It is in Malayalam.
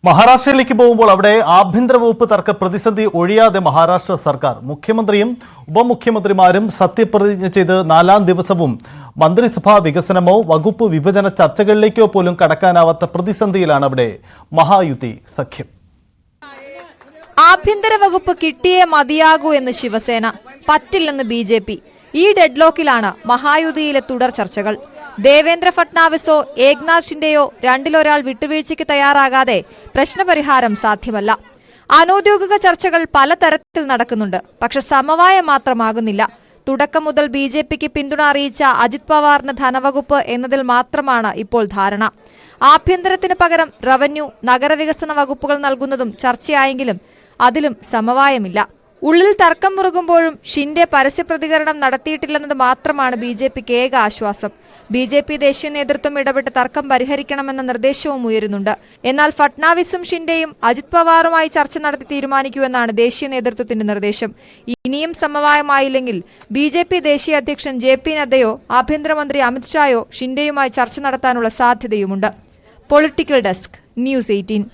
മഹാരാഷ്ട്രയിലേക്ക് പോകുമ്പോൾ അവിടെ ആഭ്യന്തര വകുപ്പ് തർക്ക പ്രതിസന്ധി ഒഴിയാതെ മഹാരാഷ്ട്ര സർക്കാർ മുഖ്യമന്ത്രിയും ഉപമുഖ്യമന്ത്രിമാരും സത്യപ്രതിജ്ഞ ചെയ്ത് 4ാം ദിവസവും മന്ത്രിസഭാ വികസനമോ വകുപ്പ് വിഭജന ചർച്ചകളിലേക്കോ പോലും കടക്കാനാവാത്ത പ്രതിസന്ധിയിലാണ് അവിടെ മഹായുതി സഖ്യം. ആഭ്യന്തര വകുപ്പ് കിട്ടിയേ മതിയാകൂ എന്ന് ശിവസേന, പറ്റില്ലെന്ന് BJP. ഈ ഡെഡ്ലോക്കിലാണ് മഹായുതിയിലെ തുടർ ചർച്ചകൾ. ദേവേന്ദ്ര ഫട്നാവിസോ ഏക്നാഥ് ഷിൻഡെയോ രണ്ടിലൊരാൾ വിട്ടുവീഴ്ചയ്ക്ക് തയ്യാറാകാതെ പ്രശ്നപരിഹാരം സാധ്യമല്ല. അനൌദ്യോഗിക ചർച്ചകൾ പലതരത്തിൽ നടക്കുന്നുണ്ട്, പക്ഷെ സമവായം മാത്രമാകുന്നില്ല. തുടക്കം മുതൽ BJPക്ക് പിന്തുണ അറിയിച്ച അജിത് പവാറിന് ധനവകുപ്പ് എന്നതിൽ മാത്രമാണ് ഇപ്പോൾ ധാരണ. ആഭ്യന്തരത്തിന് പകരം റവന്യൂ, നഗരവികസന വകുപ്പുകൾ നൽകുന്നതും ചർച്ചയായെങ്കിലും അതിലും സമവായമില്ല. ഉള്ളിൽ തർക്കം മുറുകുമ്പോഴും ഷിൻഡെ പരസ്യപ്രതികരണം നടത്തിയിട്ടില്ലെന്നത് മാത്രമാണ് BJPക്ക് ഏക ആശ്വാസം. BJP ദേശീയ നേതൃത്വം ഇടപെട്ട് തർക്കം പരിഹരിക്കണമെന്ന നിർദ്ദേശവും ഉയരുന്നുണ്ട്. എന്നാൽ ഫട്നാവിസും ഷിൻഡെയും അജിത് പവാറുമായി ചർച്ച നടത്തി തീരുമാനിക്കുമെന്നാണ് ദേശീയ നേതൃത്വത്തിന്റെ നിർദ്ദേശം. ഇനിയും സമവായമായില്ലെങ്കിൽ BJP ദേശീയ അധ്യക്ഷൻ JP നദ്ദയോ ആഭ്യന്തരമന്ത്രി അമിത്ഷായോ ഷിൻഡെയുമായി ചർച്ച നടത്താനുള്ള സാധ്യതയുമുണ്ട്. Political desk, News 18.